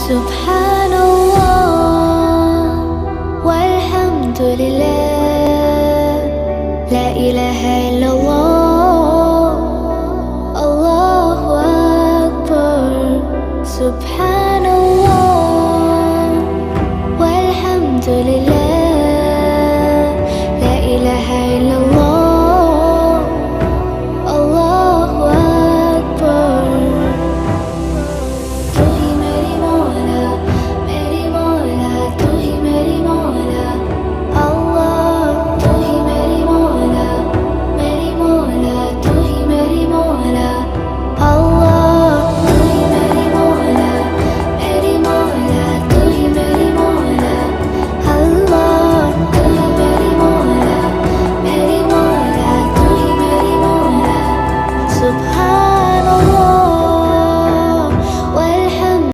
سبحان الله والحمد لله، لا إله إلا الله، الله أكبر. سبحان الله